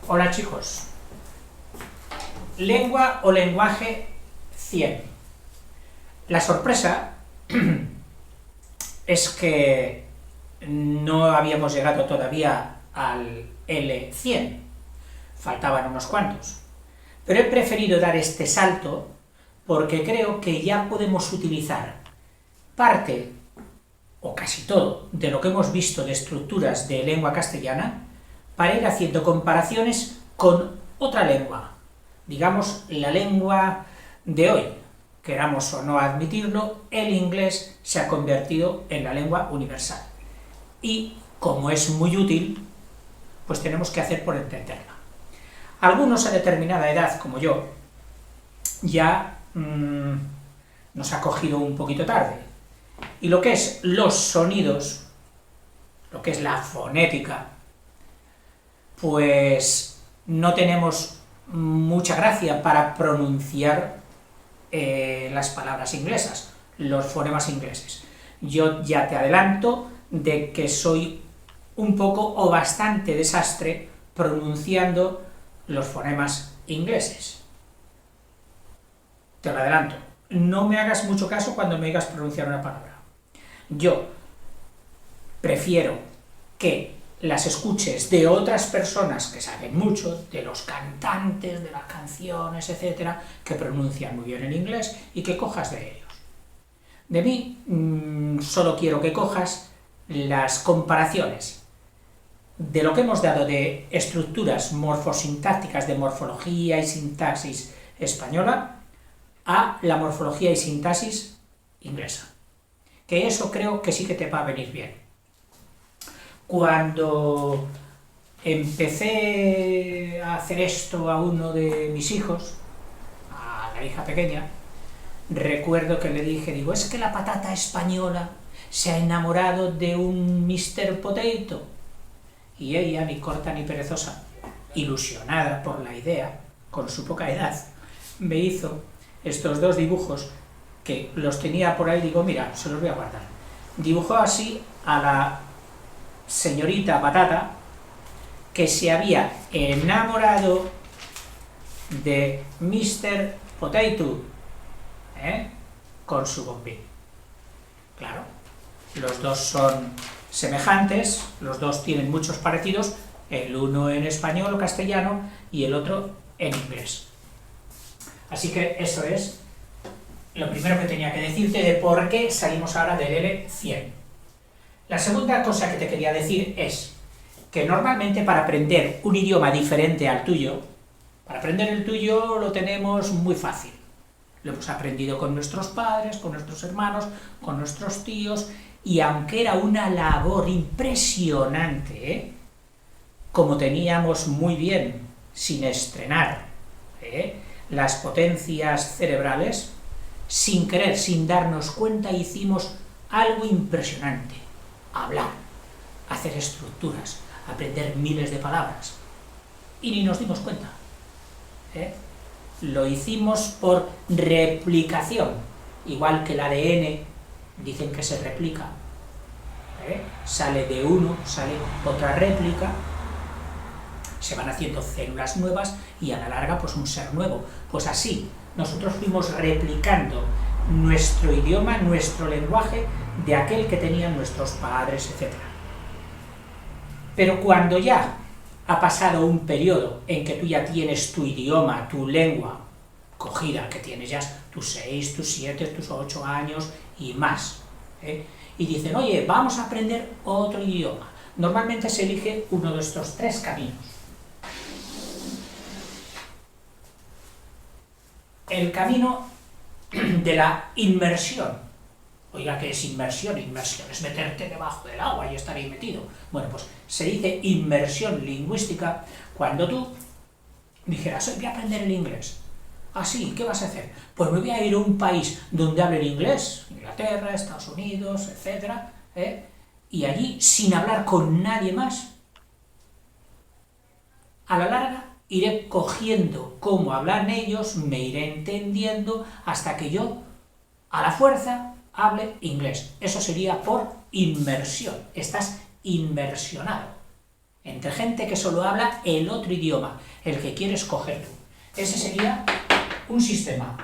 Hola chicos, lengua o lenguaje 100. La sorpresa es que no habíamos llegado todavía al L100, faltaban unos cuantos, pero he preferido dar este salto porque creo que ya podemos utilizar parte o casi todo de lo que hemos visto de estructuras de lengua castellana para ir haciendo comparaciones con otra lengua, digamos la lengua de hoy. Queramos o no admitirlo, el inglés se ha convertido en la lengua universal. Y como es muy útil, pues tenemos que hacer por entenderla. Algunos a determinada edad, como yo, ya nos ha cogido un poquito tarde. Y lo que es los sonidos, lo que es la fonética, pues no tenemos mucha gracia para pronunciar las palabras inglesas, los fonemas ingleses. Yo ya te adelanto de que soy un poco o bastante desastre pronunciando los fonemas ingleses. Te lo adelanto. No me hagas mucho caso cuando me oigas pronunciar una palabra. Yo prefiero que las escuches de otras personas que saben mucho, de los cantantes, de las canciones, etcétera, que pronuncian muy bien el inglés, y que cojas de ellos. De mí solo quiero que cojas las comparaciones de lo que hemos dado de estructuras morfosintácticas de morfología y sintaxis española a la morfología y sintaxis inglesa. Que eso creo que sí que te va a venir bien. Cuando empecé a hacer esto a uno de mis hijos, a la hija pequeña, recuerdo que le dije, es que la patata española se ha enamorado de un Mr. Potato. Y ella, ni corta ni perezosa, ilusionada por la idea, con su poca edad, me hizo estos dos dibujos que los tenía por ahí, mira, se los voy a guardar. Dibujó así a la señorita patata que se había enamorado de Mr. Potato, con su bombín. Claro, los dos son semejantes, los dos tienen muchos parecidos, el uno en español o castellano y el otro en inglés. Así que eso es lo primero que tenía que decirte de por qué salimos ahora del L100. La segunda cosa que te quería decir es que normalmente para aprender un idioma diferente al tuyo, para aprender el tuyo lo tenemos muy fácil. Lo hemos aprendido con nuestros padres, con nuestros hermanos, con nuestros tíos, y aunque era una labor impresionante, como teníamos muy bien, sin estrenar, las potencias cerebrales, sin querer, sin darnos cuenta, hicimos algo impresionante. Hablar, hacer estructuras, aprender miles de palabras. Y ni nos dimos cuenta. Lo hicimos por replicación, igual que el ADN, dicen que se replica. Sale de uno, sale otra réplica, se van haciendo células nuevas y a la larga pues un ser nuevo. Pues así, nosotros fuimos replicando nuestro idioma, nuestro lenguaje, de aquel que tenían nuestros padres, etc. Pero cuando ya ha pasado un periodo en que tú ya tienes tu idioma, tu lengua cogida, que tienes ya tus 6, tus 7, tus 8 años y más, y dicen, oye, vamos a aprender otro idioma. Normalmente se elige uno de estos tres caminos. El camino de la inmersión. Oiga, ¿qué es inmersión? Inmersión es meterte debajo del agua y estar ahí metido. Bueno, pues se dice inmersión lingüística cuando tú dijeras, voy a aprender el inglés. Ah, sí, ¿qué vas a hacer? Pues me voy a ir a un país donde hablen inglés, Inglaterra, Estados Unidos, etc., y allí, sin hablar con nadie más, a la larga iré cogiendo cómo hablan ellos, me iré entendiendo hasta que yo, a la fuerza, hable inglés. Eso sería por inmersión. Estás inmersionado. entre gente que solo habla el otro idioma, el que quieres coger tú. Ese sería un sistema,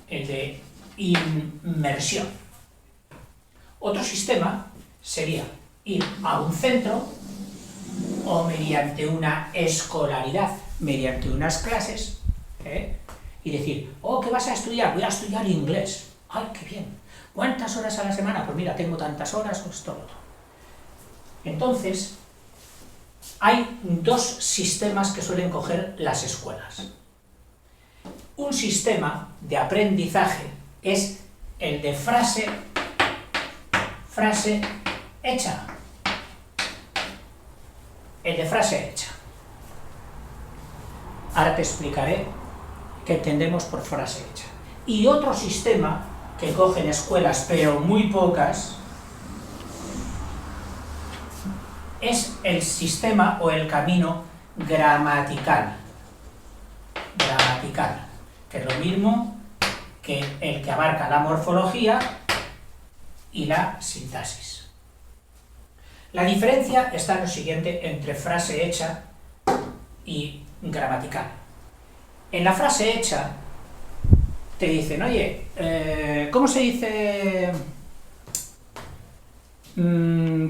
el de inmersión. Otro sistema sería ir a un centro o mediante una escolaridad, mediante unas clases, y decir, oh, ¿qué vas a estudiar? Voy a estudiar inglés. ¡Ay, qué bien! ¿Cuántas horas a la semana? Pues mira, tengo tantas horas, pues todo. Entonces, hay dos sistemas que suelen coger las escuelas. Un sistema de aprendizaje es el de frase hecha. El de frase hecha. Ahora te explicaré qué entendemos por frase hecha. Y otro sistema que cogen escuelas, pero muy pocas, es el sistema o el camino gramatical. Gramatical, que es lo mismo que el que abarca la morfología y la sintaxis. La diferencia está en lo siguiente entre frase hecha y gramatical. En la frase hecha te dicen, oye, ¿cómo se dice?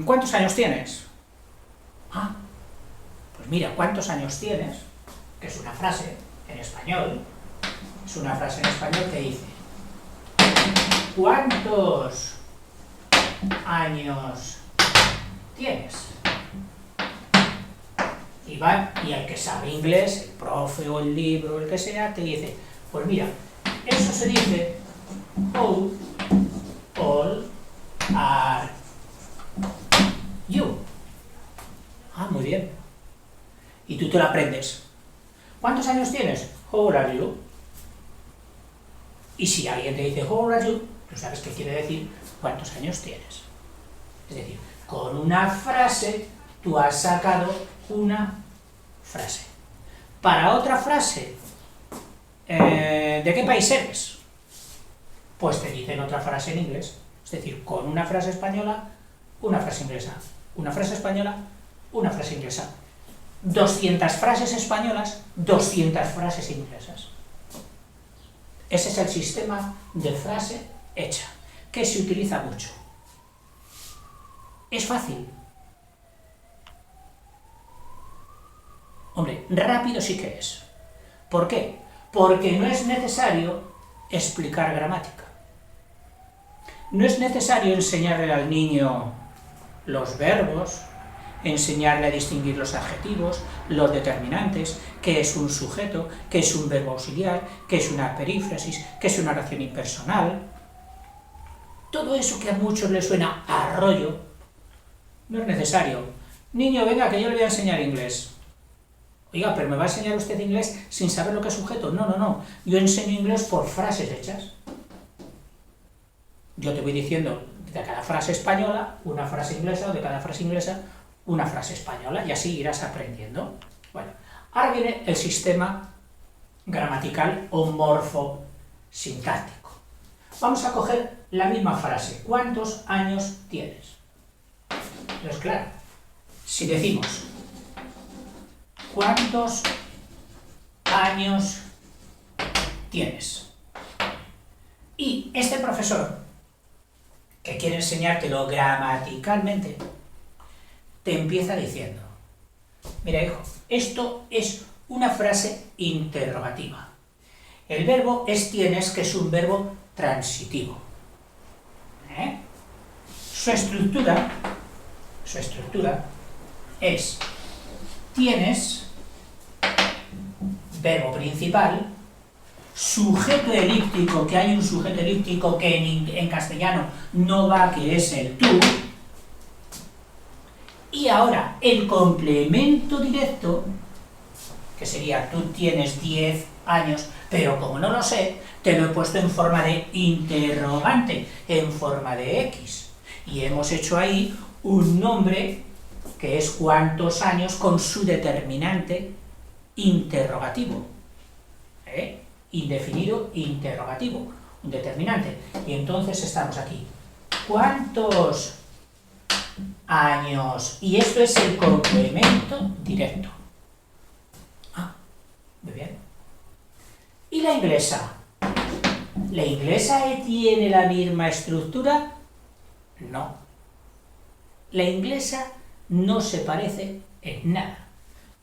¿Cuántos años tienes? Ah, pues mira, ¿cuántos años tienes? Que es una frase en español. Es una frase en español que dice, ¿cuántos años tienes? Y el que sabe inglés, el profe o el libro, el que sea, te dice, pues mira, eso se dice, how old are you? Ah, muy bien. Y tú te lo aprendes. ¿Cuántos años tienes? How old are you? Y si alguien te dice, how old are you, tú sabes qué quiere decir cuántos años tienes. Es decir, con una frase tú has sacado una frase. Para otra frase, ¿de qué país eres? Pues te dicen otra frase en inglés. Es decir, con una frase española, una frase inglesa. Una frase española, una frase inglesa. 200 frases españolas, 200 frases inglesas. Ese es el sistema de frase hecha, que se utiliza mucho. Es fácil. Hombre, rápido sí que es. ¿Por qué? Porque no es necesario explicar gramática. No es necesario enseñarle al niño los verbos, enseñarle a distinguir los adjetivos, los determinantes, qué es un sujeto, qué es un verbo auxiliar, qué es una perífrasis, qué es una oración impersonal. Todo eso que a muchos les suena a rollo, no es necesario. Niño, venga, que yo le voy a enseñar inglés. Oiga, pero ¿me va a enseñar usted inglés sin saber lo que es sujeto? No, no, no. Yo enseño inglés por frases hechas. Yo te voy diciendo de cada frase española una frase inglesa, o de cada frase inglesa una frase española, y así irás aprendiendo. Bueno, ahora viene el sistema gramatical o morfosintáctico. Vamos a coger la misma frase. ¿Cuántos años tienes? Entonces, claro, si decimos ¿cuántos años tienes? Y este profesor, que quiere enseñártelo gramaticalmente, te empieza diciendo, mira hijo, esto es una frase interrogativa. El verbo es tienes, que es un verbo transitivo. Su estructura es tienes, verbo principal, sujeto elíptico, que hay un sujeto elíptico que en castellano no va, que es el tú, y ahora el complemento directo, que sería tú tienes 10 años, pero como no lo sé, te lo he puesto en forma de interrogante, en forma de X, y hemos hecho ahí un nombre que es cuántos años con su determinante interrogativo, indefinido interrogativo, un determinante. Y entonces estamos aquí. ¿Cuántos años. Y esto es el complemento directo. Ah, muy bien. ¿Y la inglesa? ¿La inglesa tiene la misma estructura? No. La inglesa no se parece en nada.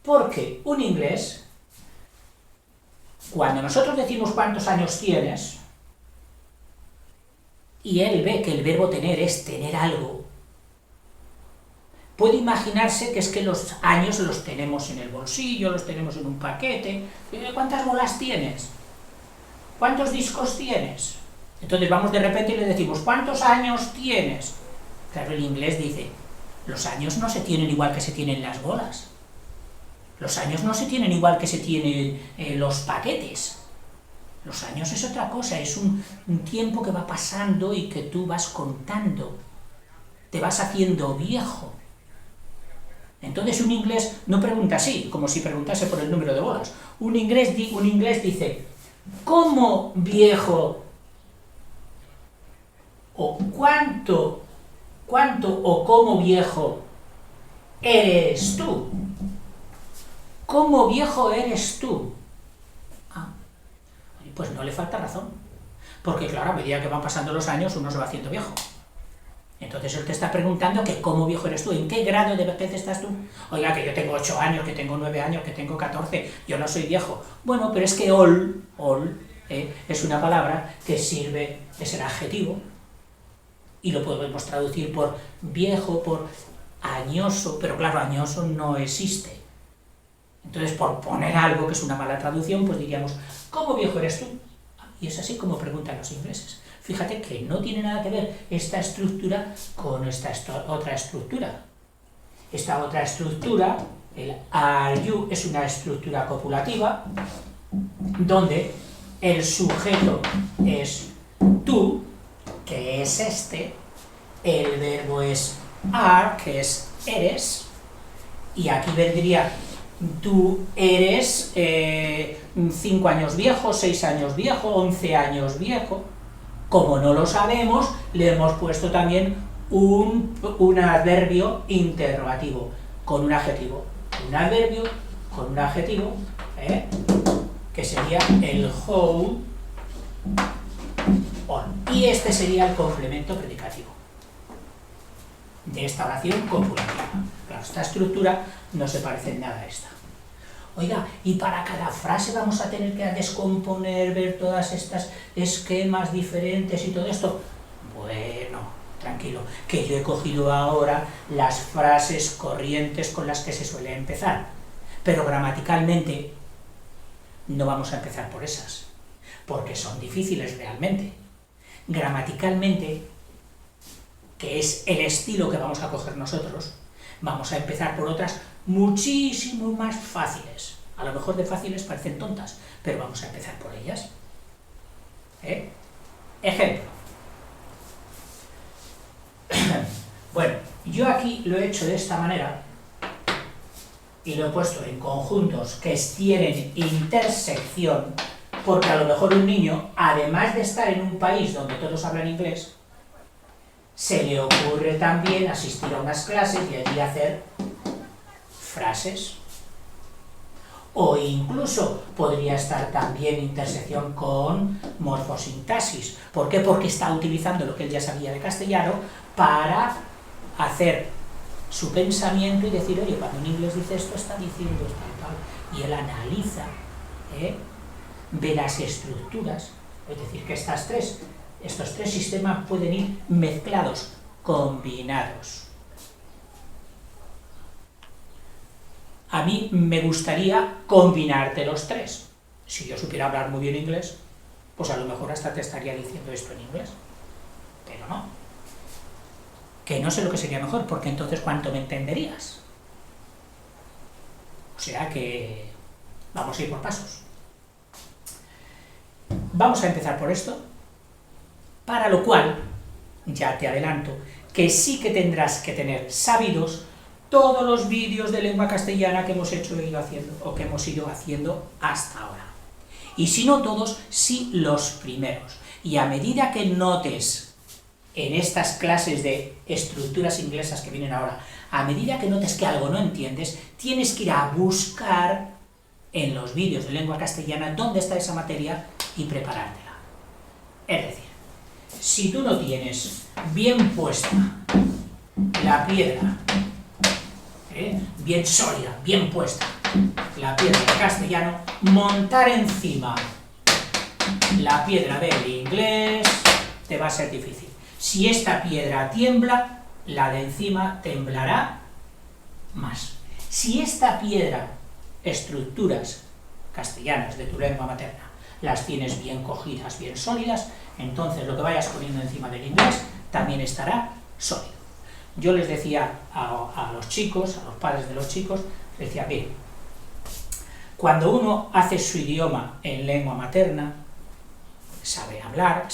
Porque un inglés, cuando nosotros decimos cuántos años tienes, y él ve que el verbo tener es tener algo, puede imaginarse que es que los años los tenemos en el bolsillo, los tenemos en un paquete. ¿Cuántas bolas tienes? ¿Cuántos discos tienes? Entonces vamos de repente y le decimos, ¿cuántos años tienes? Claro, el inglés dice, los años no se tienen igual que se tienen las bolas. Los años no se tienen igual que se tienen los paquetes. Los años es otra cosa, es un tiempo que va pasando y que tú vas contando. Te vas haciendo viejo. Entonces un inglés no pregunta así, como si preguntase por el número de bolas. Un inglés dice, ¿cómo viejo? ¿O cuánto o cómo viejo eres tú? ¿Cómo viejo eres tú? Pues no le falta razón. Porque claro, a medida que van pasando los años, uno se va haciendo viejo. Entonces él te está preguntando que cómo viejo eres tú, ¿en qué grado de vejez estás tú? Oiga, que yo tengo 8 años, que tengo 9 años, que tengo 14, yo no soy viejo. Bueno, pero es que old es una palabra que sirve de ser adjetivo, y lo podemos traducir por viejo, por añoso, pero claro, añoso no existe. Entonces, por poner algo que es una mala traducción, pues diríamos, ¿cómo viejo eres tú? Y es así como preguntan los ingleses. Fíjate que no tiene nada que ver esta estructura con esta otra estructura. Esta otra estructura, el are you, es una estructura copulativa, donde el sujeto es tú, que es este, el verbo es are, que es eres, y aquí vendría tú eres 5 años viejo, 6 años viejo, 11 años viejo. Como no lo sabemos, le hemos puesto también un adverbio interrogativo con un adjetivo. Un adverbio con un adjetivo, que sería el how on. Y este sería el complemento predicativo de esta oración copulativa. Claro, esta estructura no se parece en nada a esta. Oiga, y para cada frase vamos a tener que descomponer, ver todas estas esquemas diferentes y todo esto. Bueno, tranquilo, que yo he cogido ahora las frases corrientes con las que se suele empezar, pero gramaticalmente no vamos a empezar por esas, porque son difíciles realmente. Gramaticalmente, que es el estilo que vamos a coger nosotros, vamos a empezar por otras muchísimo más fáciles. A lo mejor de fáciles parecen tontas, pero vamos a empezar por ellas. Ejemplo. Bueno, yo aquí lo he hecho de esta manera y lo he puesto en conjuntos que tienen intersección, porque a lo mejor un niño, además de estar en un país donde todos hablan inglés, se le ocurre también asistir a unas clases y allí hacer frases. O incluso podría estar también intersección con morfosintaxis. ¿Por qué? Porque está utilizando lo que él ya sabía de castellano para hacer su pensamiento y decir, oye, cuando un inglés dice esto, está diciendo esto y tal. Y él analiza, ve las estructuras, es decir, que estos tres sistemas pueden ir mezclados, combinados. A mí me gustaría combinarte los tres. Si yo supiera hablar muy bien inglés, pues a lo mejor hasta te estaría diciendo esto en inglés. Pero no. Que no sé lo que sería mejor, porque entonces ¿cuánto me entenderías? O sea que vamos a ir por pasos. Vamos a empezar por esto, para lo cual, ya te adelanto, que sí que tendrás que tener sabidos todos los vídeos de lengua castellana que hemos ido haciendo hasta ahora. Y si no todos, sí los primeros. Y a medida que notes en estas clases de estructuras inglesas que vienen ahora, a medida que notes que algo no entiendes, tienes que ir a buscar en los vídeos de lengua castellana dónde está esa materia y preparártela. Es decir, si tú no tienes bien puesta la piedra, bien sólida, bien puesta, la piedra del castellano, montar encima la piedra del inglés te va a ser difícil. Si esta piedra tiembla, la de encima temblará más. Si esta piedra, estructuras castellanas de tu lengua materna, las tienes bien cogidas, bien sólidas, entonces lo que vayas poniendo encima del inglés también estará sólido. Yo les decía a los chicos, a los padres de los chicos, les decía, bien, cuando uno hace su idioma en lengua materna, sabe hablar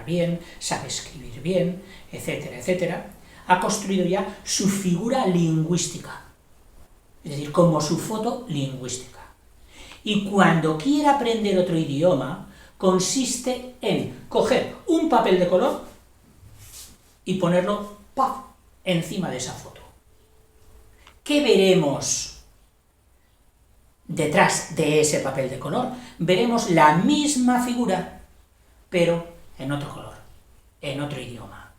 bien, sabe escribir bien, etcétera, etcétera, ha construido ya su figura lingüística, es decir, como su foto lingüística. Y cuando quiere aprender otro idioma, consiste en coger un papel de color y ponerlo ¡paf!, encima de esa foto. ¿Qué veremos detrás de ese papel de color? Veremos la misma figura, pero en otro color, en otro idioma.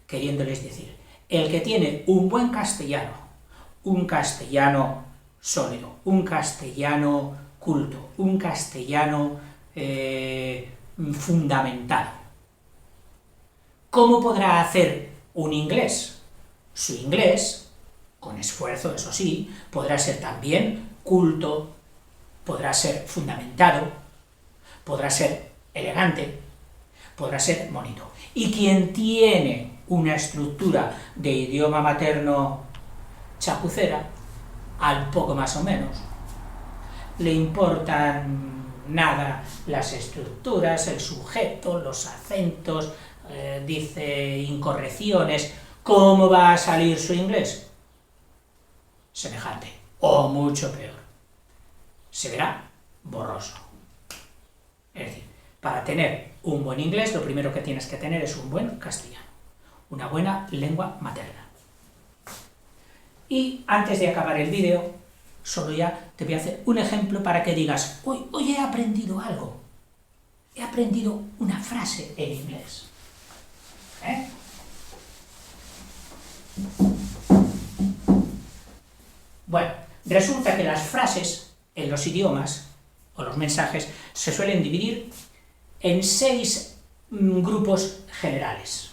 Queriéndoles decir, el que tiene un buen castellano, un castellano sólido, un castellano culto, un castellano fundamentado, ¿cómo podrá hacer un inglés? Su inglés, con esfuerzo, eso sí, podrá ser también culto, podrá ser fundamentado, podrá ser elegante, podrá ser bonito. Y quien tiene una estructura de idioma materno chapucera, al poco más o menos, le importan nada las estructuras, el sujeto, los acentos, dice incorrecciones. ¿Cómo va a salir su inglés? Semejante, o mucho peor. Se verá borroso. Es decir, para tener un buen inglés, lo primero que tienes que tener es un buen castellano, una buena lengua materna. Y antes de acabar el vídeo, solo ya te voy a hacer un ejemplo para que digas, hoy he aprendido algo, he aprendido una frase en inglés. Bueno, resulta que las frases en los idiomas, o los mensajes, se suelen dividir en 6 grupos generales.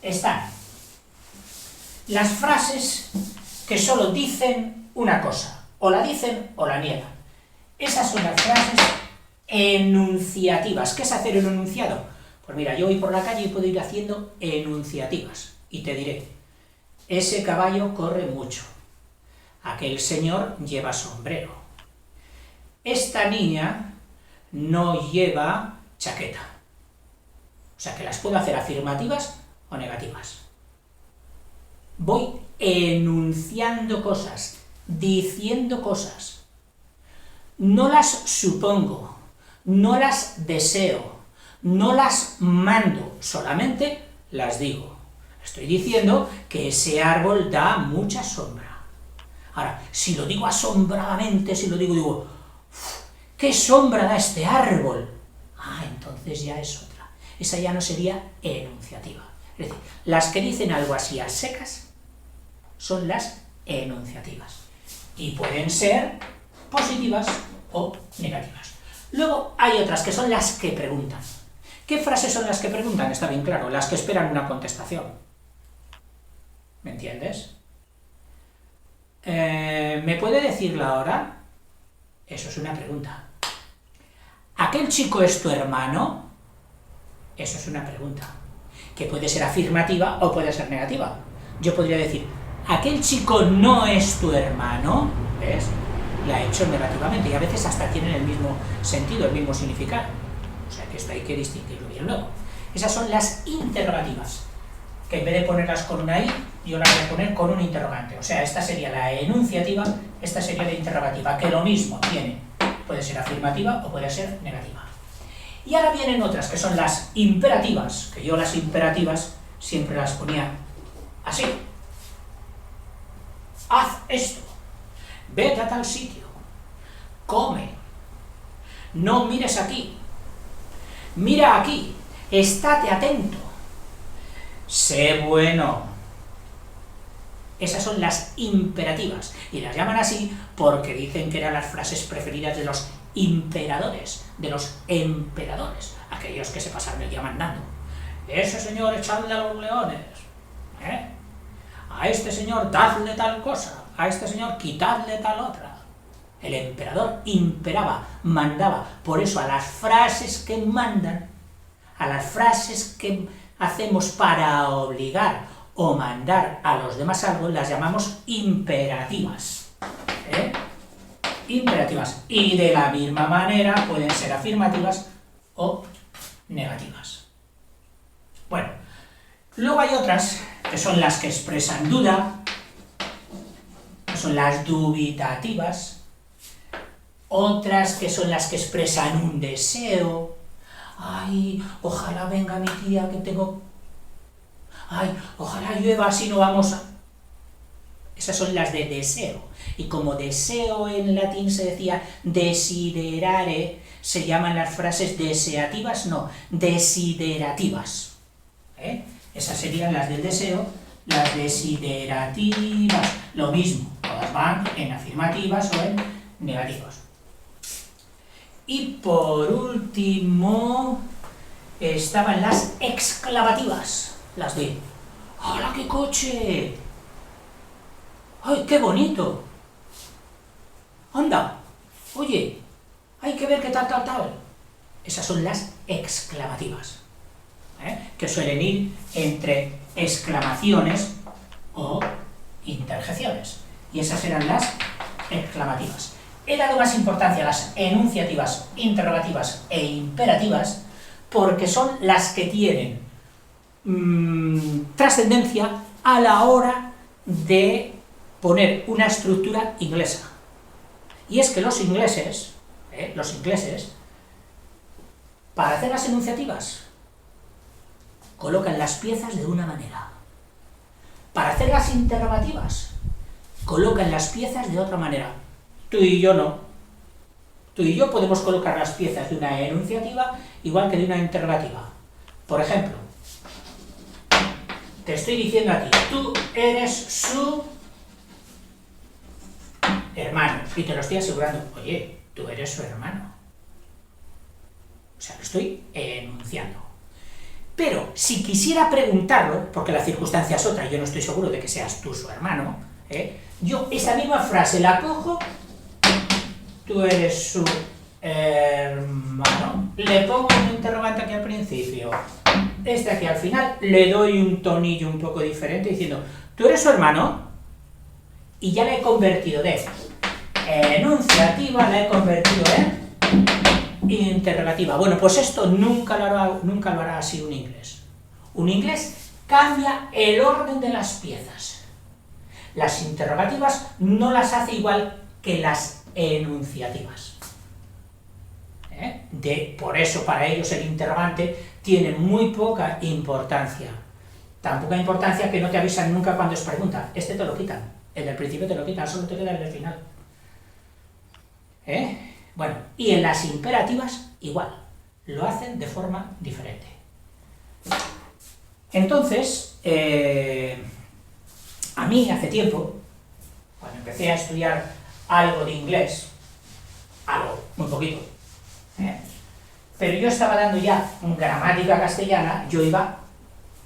Están las frases que solo dicen una cosa, o la dicen o la niegan. Esas son las frases enunciativas. ¿Qué es hacer un enunciado? Pues mira, yo voy por la calle y puedo ir haciendo enunciativas, y te diré, ese caballo corre mucho, aquel señor lleva sombrero, esta niña no lleva chaqueta. O sea, que las puedo hacer afirmativas o negativas. Voy enunciando cosas, diciendo cosas. No las supongo, no las deseo, no las mando, solamente las digo. Estoy diciendo que ese árbol da mucha sombra. Ahora, si lo digo asombradamente, si lo digo, ¿qué sombra da este árbol? Entonces ya es otra. Esa ya no sería enunciativa. Es decir, las que dicen algo así a secas son las enunciativas. Y pueden ser positivas o negativas. Luego hay otras que son las que preguntan. ¿Qué frases son las que preguntan? Está bien claro, las que esperan una contestación. ¿Me entiendes? ¿Me puede decirla ahora? Eso es una pregunta. ¿Aquel chico es tu hermano? Eso es una pregunta, que puede ser afirmativa o puede ser negativa. Yo podría decir, ¿aquel chico no es tu hermano? ¿Ves? La he hecho negativamente y a veces hasta tienen el mismo sentido, el mismo significado. O sea que esto hay que distinguirlo bien luego. Esas son las interrogativas, que en vez de ponerlas con una i, yo las voy a poner con un interrogante. O sea, esta sería la enunciativa, esta sería la interrogativa, que lo mismo tiene, puede ser afirmativa o puede ser negativa. Y ahora vienen otras, que son las imperativas, que yo las imperativas siempre las ponía así. Haz esto, vete a tal sitio, come, no mires aquí, mira aquí, estate atento, sé bueno. Esas son las imperativas, y las llaman así porque dicen que eran las frases preferidas de los imperadores, de los emperadores, aquellos que se pasaron el día mandando. Ese señor echadle a los leones, a este señor dadle tal cosa, a este señor quitadle tal otra. El emperador imperaba, mandaba. Por eso a las frases que mandan, a las frases que hacemos para obligar o mandar a los demás algo, las llamamos imperativas. Imperativas. Y de la misma manera pueden ser afirmativas o negativas. Bueno, luego hay otras que son las que expresan duda, que son las dubitativas, otras que son las que expresan un deseo. Ay, ojalá venga mi tía que tengo... Ay, ojalá llueva, así no vamos a... Esas son las de deseo. Y como deseo en latín se decía desiderare, se llaman las frases deseativas, no, desiderativas. Esas serían las del deseo, las desiderativas. Lo mismo, todas van en afirmativas o en negativas. Y por último, estaban las exclamativas, las de ¡hala, qué coche! ¡Ay, qué bonito! ¡Anda! Oye, hay que ver qué tal, tal, tal. Esas son las exclamativas, que suelen ir entre exclamaciones o interjecciones. Y esas eran las exclamativas. He dado más importancia a las enunciativas, interrogativas e imperativas porque son las que tienen trascendencia a la hora de poner una estructura inglesa. Y es que los ingleses, para hacer las enunciativas, colocan las piezas de una manera. Para hacer las interrogativas, colocan las piezas de otra manera. Tú y yo no. Tú y yo podemos colocar las piezas de una enunciativa igual que de una interrogativa. Por ejemplo, te estoy diciendo a ti, tú eres su hermano, y te lo estoy asegurando, oye, tú eres su hermano. O sea, lo estoy enunciando. Pero, si quisiera preguntarlo, porque la circunstancia es otra, yo no estoy seguro de que seas tú su hermano, yo esa misma frase la cojo, tú eres su hermano, le pongo un interrogante aquí al principio, este aquí al final, le doy un tonillo un poco diferente diciendo, ¿tú eres su hermano? Y ya le he convertido de enunciativa, la he convertido en interrogativa. Bueno, pues esto nunca lo hará así un inglés. Un inglés cambia el orden de las piezas. Las interrogativas no las hace igual que las enunciativas. Por eso para ellos el interrogante tiene muy poca importancia. Tan poca importancia que no te avisan nunca cuando es pregunta. Este te lo quitan. El del principio te lo quitan, solo te queda el del final. Bueno, y en las imperativas igual. Lo hacen de forma diferente. Entonces, a mí hace tiempo, cuando empecé a estudiar algo de inglés, muy poquito, pero yo estaba dando ya gramática castellana, yo iba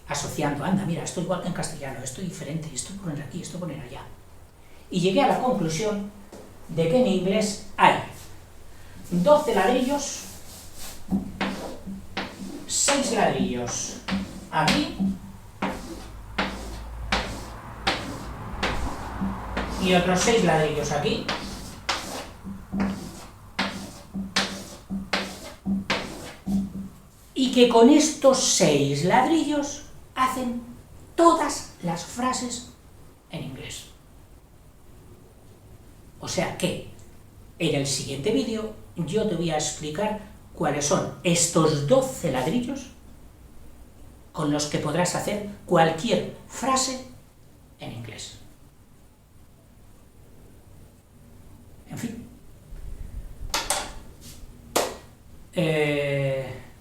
asociando, anda, mira, esto igual que en castellano, esto diferente, esto poner aquí, esto poner allá. Y llegué a la conclusión de que en inglés hay 12 ladrillos, 6 ladrillos aquí, y otros 6 ladrillos aquí, y que con estos 6 ladrillos hacen todas las frases en inglés. O sea que en el siguiente vídeo yo te voy a explicar cuáles son estos 12 ladrillos con los que podrás hacer cualquier frase en inglés. En fin.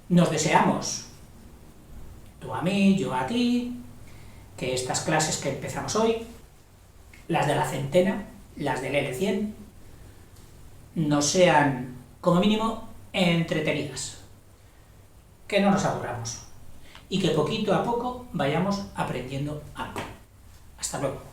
Nos deseamos, tú a mí, yo a ti, que estas clases que empezamos hoy, las de la centena, las del L100, nos sean, como mínimo, entretenidas, que no nos aburramos y que poquito a poco vayamos aprendiendo algo. Hasta luego.